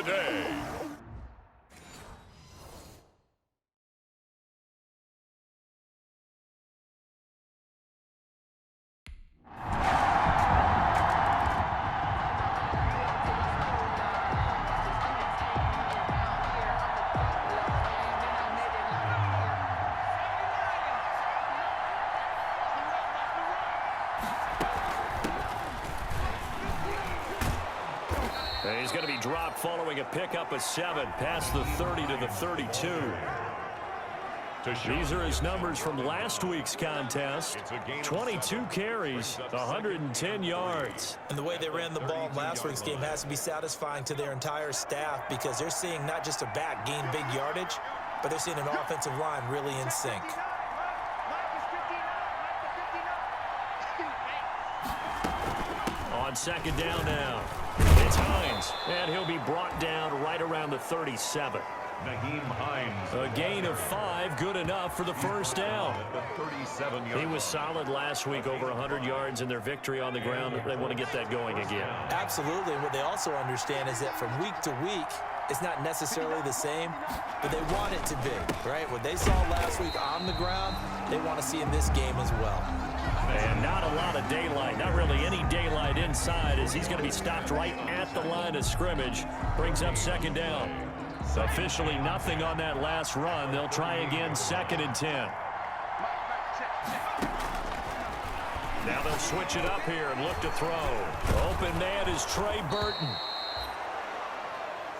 day. He's going to be dropped following a pickup of 7 past the 30 to the 32. These are his numbers from last week's contest. 22 carries, 110 yards. And the way they ran the ball in last week's game has to be satisfying to their entire staff because they're seeing not just a back gain big yardage, but they're seeing an offensive line really in sync. On second down now, it's Hines, and he'll be brought down right around the 37. A gain of 5, good enough for the first down. He was solid last week, over 100 yards in their victory on the ground. They want to get that going again. Absolutely. What they also understand is that from week to week, it's not necessarily the same, but they want it to be, right? What they saw last week on the ground, they want to see in this game as well. And not a lot of daylight, not really any daylight inside, as he's going to be stopped right at the line of scrimmage. Brings up second down. Officially nothing on that last run. They'll try again, 2nd and 10. Now they'll switch it up here and look to throw. Open man is Trey Burton.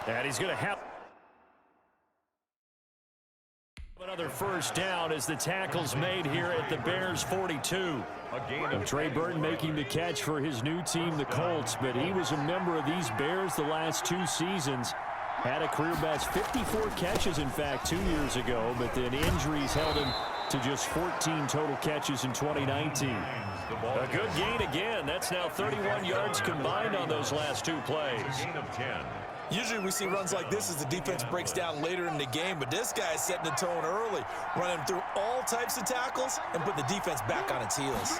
And he's going to have another first down as the tackle's made here at the Bears 42. Trey Burton making the catch for his new team, the Colts, but he was a member of these Bears the last 2 seasons. Had a career best 54 catches, in fact, 2 years ago, but then injuries held him to just 14 total catches in 2019. A good gain again. That's now 31 yards combined on those last 2 plays. Usually we see runs like this as the defense breaks down later in the game, but this guy is setting the tone early, running through all types of tackles and put the defense back on its heels.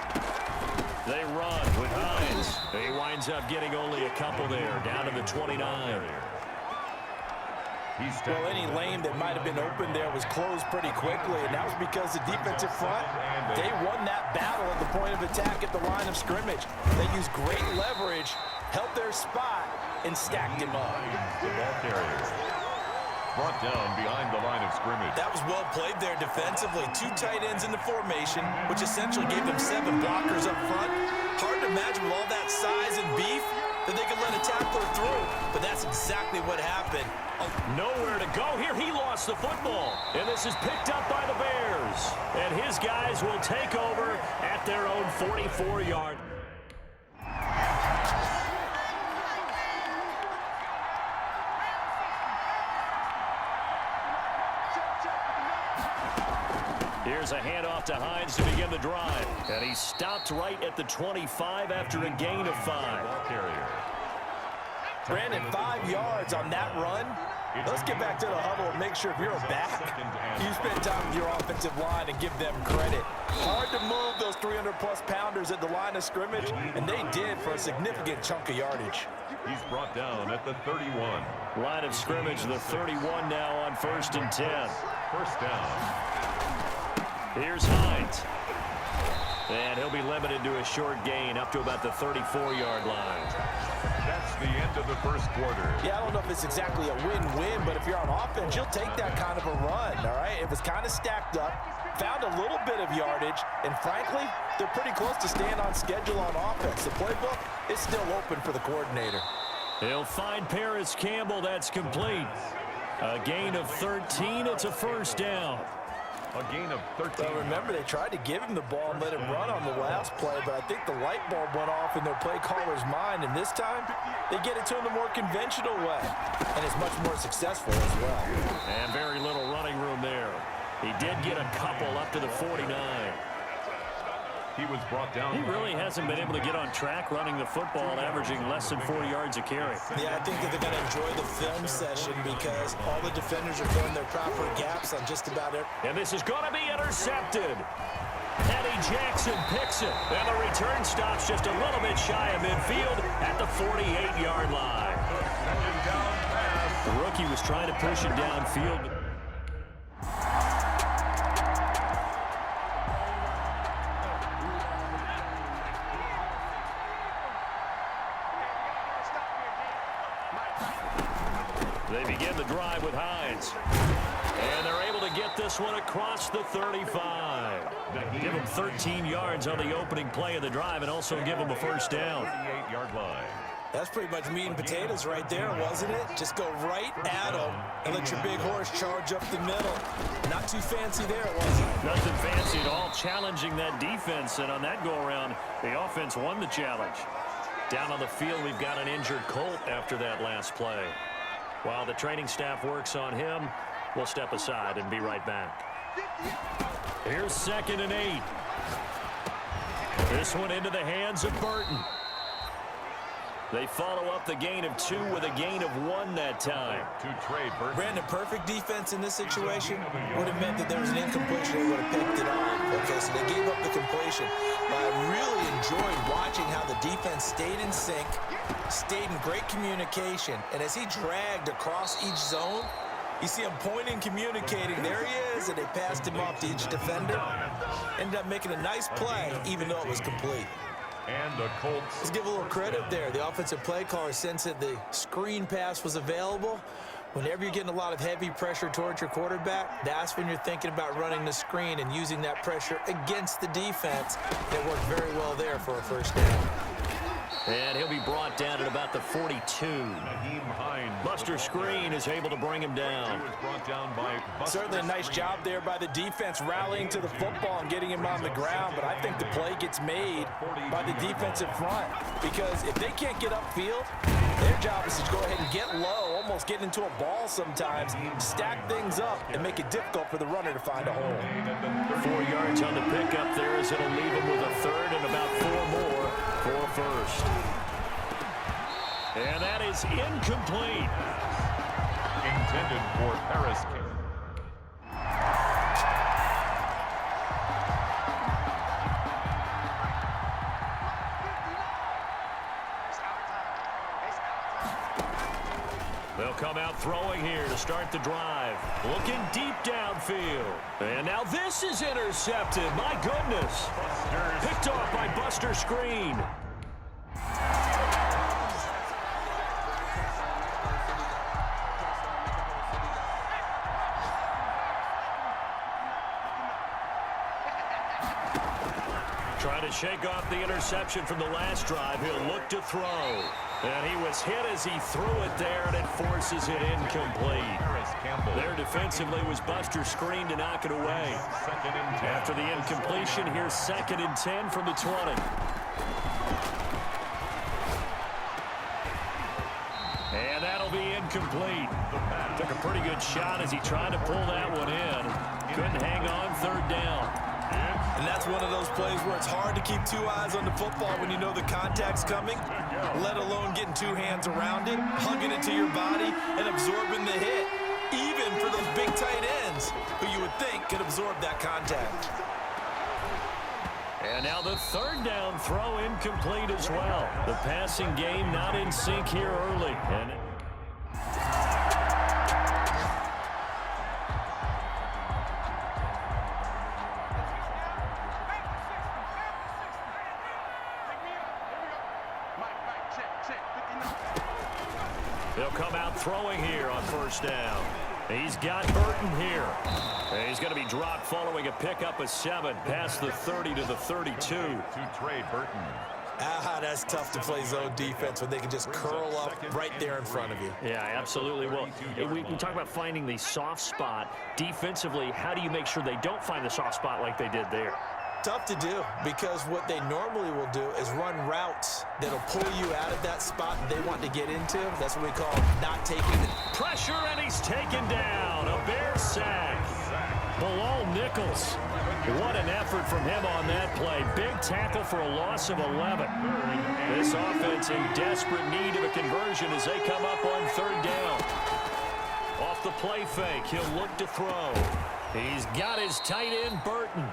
They run with Hines. He winds up getting only a couple there, down to the 29. Well, any lane that might have been open there was closed pretty quickly, and that was because the defensive front, they won that battle at the point of attack at the line of scrimmage. They used great leverage, held their spot, and stacked him up. The ball carrier brought down behind the line of scrimmage. That was well played there defensively. 2 tight ends in the formation, which essentially gave them 7 blockers up front. Hard to imagine with all that size and beef that they could let a tackler through, but that's exactly what happened. Nowhere to go here. He lost the football, and this is picked up by the Bears. And his guys will take over at their own 44-yard. Here's a handoff to Hines to begin the drive. And he stopped right at the 25 after a gain of 5. Brandon, 5 yards on that run. Let's get back to the huddle and make sure if you're a back, you spend time with your offensive line and give them credit. Hard to move those 300-plus pounders at the line of scrimmage, and they did for a significant chunk of yardage. He's brought down at the 31. Line of scrimmage, the 31 now on 1st and 10. First down. Here's Hines. And he'll be limited to a short gain up to about the 34-yard line. That's the end of the first quarter. Yeah, I don't know if it's exactly a win-win, but if you're on offense, you'll take that kind of a run, all right? It was kind of stacked up, found a little bit of yardage, and frankly, they're pretty close to staying on schedule on offense. The playbook is still open for the coordinator. He'll find Paris Campbell. That's complete. A gain of 13. It's a first down. A gain of 13. Well, remember, they tried to give him the ball and let him run on the last play, but I think the light bulb went off in their play caller's mind, and this time they get it to him the more conventional way, and it's much more successful as well. And very little running room there. He did get a couple up to the 49. He was brought down. He really hasn't been able to get on track running the football, averaging less than 4 yards a carry. Yeah, I think that they're going to enjoy the film session because all the defenders are filling their proper gaps on just about it. And this is going to be intercepted. Eddie Jackson picks it. And the return stops just a little bit shy of midfield at the 48-yard line. Second down pass. he was trying to push it downfield. They begin the drive with Hines. And they're able to get this one across the 35. Give them 13 yards on the opening play of the drive and also give them a first down. 38-yard line. That's pretty much meat and potatoes right there, wasn't it? Just go right at them and let your big horse charge up the middle. Not too fancy there, was it? Nothing fancy at all, challenging that defense. And on that go-around, the offense won the challenge. Down on the field, we've got an injured Colt after that last play. While the training staff works on him, we'll step aside and be right back. Here's 2nd and 8. This one into the hands of Burton. They follow up the gain of 2 with a gain of 1 that time. To Trey Burton. Brandon, perfect defense in this situation would have meant that there was an incompletion. They would have picked it off. Okay, so they gave up the completion. But I really enjoyed watching how the defense stayed in sync, stayed in great communication. And as he dragged across each zone, you see him pointing, communicating. There he is, and they passed him off to each defender. Ended up making a nice play, even though it was complete. And the Colts. Let's give a little credit there. The offensive play caller sensed that the screen pass was available. Whenever you're getting a lot of heavy pressure towards your quarterback, that's when you're thinking about running the screen and using that pressure against the defense. That worked very well there for a first down. And he'll be brought down at about the 42. Buster Screen is able to bring him down. He was brought down by Buster Certainly a nice Screen. job there by the defense rallying to the football and getting him on the ground, but I think the play gets made by the defensive front because if they can't get upfield, their job is to go ahead and get low, almost get into a ball sometimes, stack things up, and make it difficult for the runner to find a hole. 4 yards on the pickup there as it'll leave him with a 3rd and about 4 more for a first. And that is incomplete. Intended for Paris King. They'll come out throwing here to start the drive. Looking deep downfield. And now this is intercepted. My goodness. Picked off by Buster Screen. Trying to shake off the interception from the last drive. He'll look to throw. And he was hit as he threw it there, and it forces it incomplete. There defensively was Buster Screen to knock it away. After the incompletion, here's 2nd and 10 from the 20. And that'll be incomplete. Took a pretty good shot as he tried to pull that one in. Couldn't hang on 3rd down. And that's one of those plays where it's hard to keep 2 eyes on the football when you know the contact's coming, let alone getting 2 hands around it, hugging it to your body, and absorbing the hit, even for those big tight ends who you would think could absorb that contact. And now the 3rd down throw incomplete as well. The passing game not in sync here early. And they'll come out throwing here on 1st down. He's got Burton here. And he's going to be dropped following a pickup of 7 past the 30 to the 32. To Trey Burton. That's tough to play zone defense when they can just curl up right there in front of you. Yeah, absolutely. Well, we talk about finding the soft spot. Defensively, how do you make sure they don't find the soft spot like they did there? Tough to do because what they normally will do is run routes that'll pull you out of that spot they want to get into. That's what we call not taking it. Pressure, and he's taken down. A Bear sack. Bilal Nichols. What an effort from him on that play. Big tackle for a loss of 11. This offense in desperate need of a conversion as they come up on 3rd down. Off the play fake, he'll look to throw. He's got his tight end, Burton.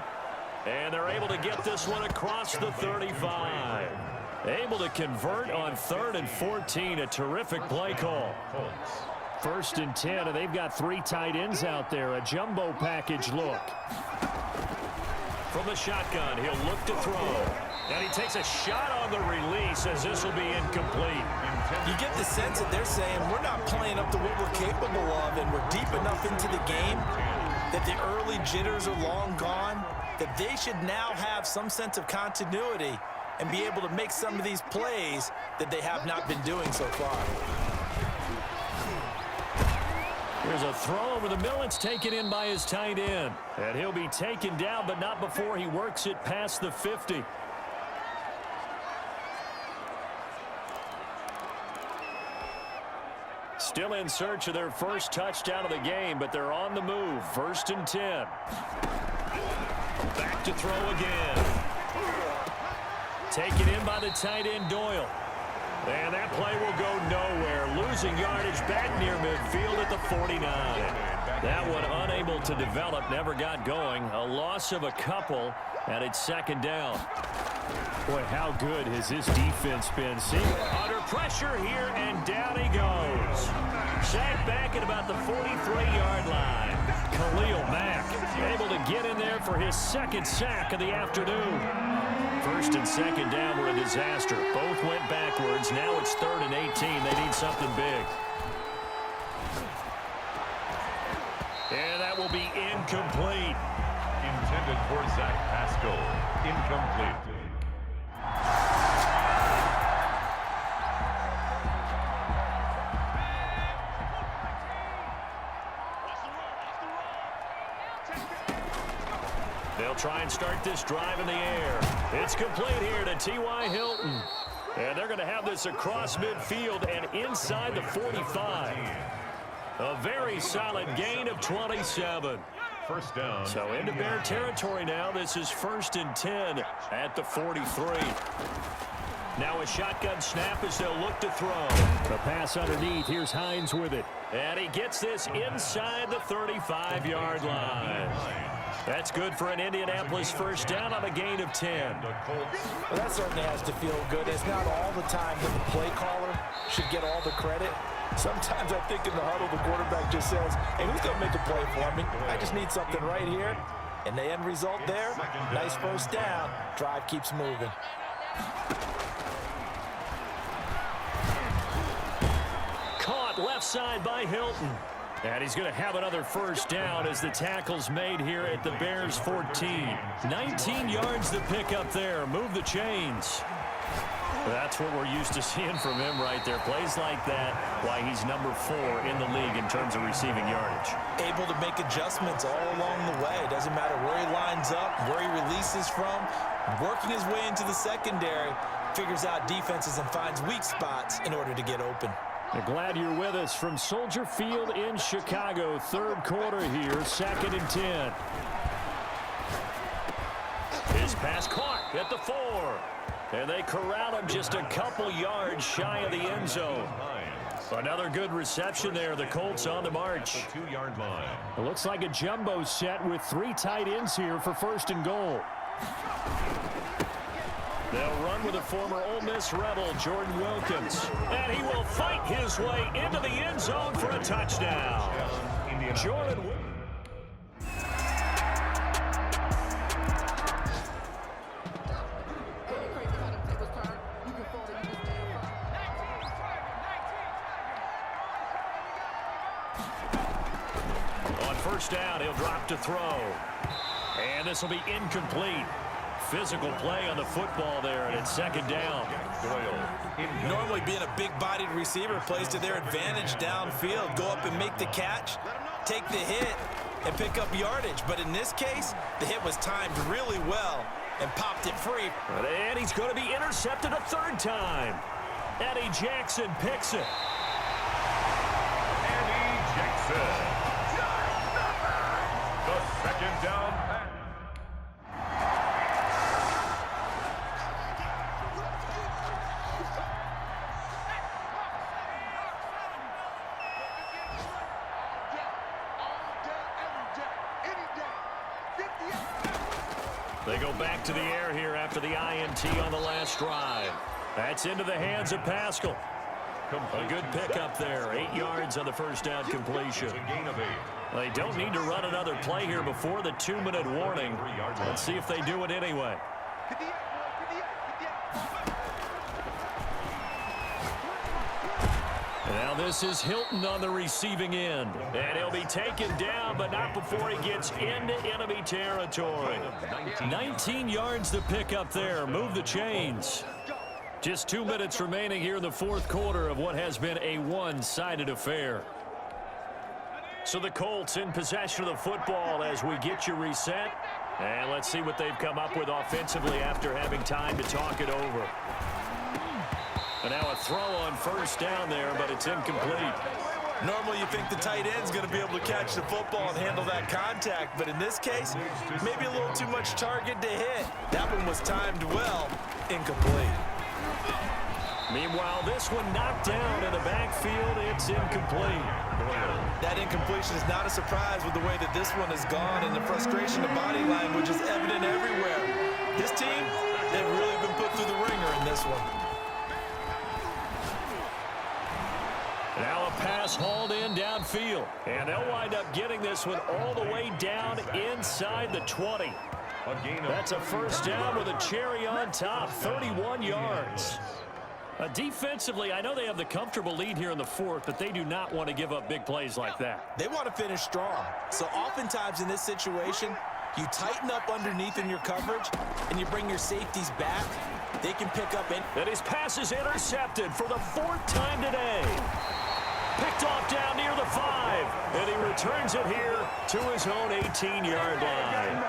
And they're able to get this one across the 35. Able to convert on 3rd and 14. A terrific play call. First and 10, and they've got 3 tight ends out there. A jumbo package look. From the shotgun, he'll look to throw. And he takes a shot on the release as this will be incomplete. You get the sense that they're saying we're not playing up to what we're capable of, and we're deep enough into the game that the early jitters are long gone, that they should now have some sense of continuity and be able to make some of these plays that they have not been doing so far. There's a throw over the middle. It's taken in by his tight end. And he'll be taken down, but not before he works it past the 50. Still in search of their first touchdown of the game, but they're on the move. First and 10. Back to throw again. Taken in by the tight end, Doyle. And that play will go nowhere. Losing yardage back near midfield at the 49. That one unable to develop, never got going. A loss of a couple, and it's second down. Boy, how good has this defense been? See, under pressure here, and down he goes. Sacked back at about the 43-yard line. Khalil Mack able to get in there for his second sack of the afternoon. First and second down were a disaster. Both went backwards. Now it's 3rd and 18. They need something big. And that will be incomplete. Intended for Zach Pascal. Incomplete. They'll try and start this drive in the air. It's complete here to T.Y. Hilton. And they're going to have this across midfield and inside the 45. A very solid gain of 27. First down. So into Bear territory now. This is 1st and 10 at the 43. Now a shotgun snap as they'll look to throw. The pass underneath. Here's Hines with it. And he gets this inside the 35-yard line. That's good for an Indianapolis first down on a gain of 10. Well, that certainly has to feel good. It's not all the time that the play caller should get all the credit. Sometimes I think in the huddle, the quarterback just says, hey, who's going to make a play for me? I just need something right here. And the end result there, nice first down. Drive keeps moving. Caught left side by Hilton. And he's going to have another first down as the tackle's made here at the Bears 14. 19 yards to pick up there. Move the chains. That's what we're used to seeing from him right there. Plays like that, why he's number 4 in the league in terms of receiving yardage. Able to make adjustments all along the way. Doesn't matter where he lines up, where he releases from. Working his way into the secondary, figures out defenses and finds weak spots in order to get open. Glad you're with us from Soldier Field in Chicago. Third quarter here, 2nd and 10. His pass caught at the 4. And they corral him just a couple yards shy of the end zone. Another good reception there. The Colts on the march. 2-yard line. It looks like a jumbo set with 3 tight ends here for 1st and goal. They'll run with a former Ole Miss Rebel, Jordan Wilkins. And he will fight his way into the end zone for a touchdown. Jordan Wilkins. On first down, he'll drop to throw. And this will be incomplete. Physical play on the football there, and it's 2nd down. Normally being a big-bodied receiver plays to their advantage downfield. Go up and make the catch, take the hit, and pick up yardage. But in this case, the hit was timed really well and popped it free. And he's going to be intercepted a 3rd time. Eddie Jackson picks it. Eddie Jackson. The 2nd down pass. They go back to the air here after the INT on the last drive. That's into the hands of Pascal. A good pickup there. 8 yards on the first down completion. It's a gain of 8. They don't need to run another play here before the 2-minute warning. Let's see if they do it anyway. Now this is Hilton on the receiving end. And he'll be taken down, but not before he gets into enemy territory. 19 yards to pick up there. Move the chains. Just 2 minutes remaining here in the fourth quarter of what has been a one-sided affair. So the Colts in possession of the football as we get you reset. And let's see what they've come up with offensively after having time to talk it over. And now a throw on first down there, but it's incomplete. Normally you think the tight end's going to be able to catch the football and handle that contact, but in this case, maybe a little too much target to hit. That one was timed well, incomplete. Meanwhile, this one knocked down in the backfield. It's incomplete. That incompletion is not a surprise with the way that this one has gone, and the frustration of body language is evident everywhere. This team, they've really been put through the ringer in this one. Now a pass hauled in downfield. And they'll wind up getting this one all the way down inside the 20. That's a first down with a cherry on top, 31 yards. Defensively, I know they have the comfortable lead here in the fourth, but they do not want to give up big plays like that. They want to finish strong. So oftentimes in this situation, you tighten up underneath in your coverage, and you bring your safeties back. They can pick up in. And his pass is intercepted for the 4th time today. Picked off down near the 5, and he returns it here to his own 18-yard line.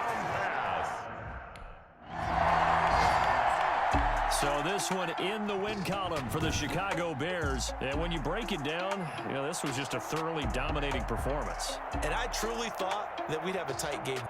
So this one in the win column for the Chicago Bears. And when you break it down, this was just a thoroughly dominating performance. And I truly thought that we'd have a tight game.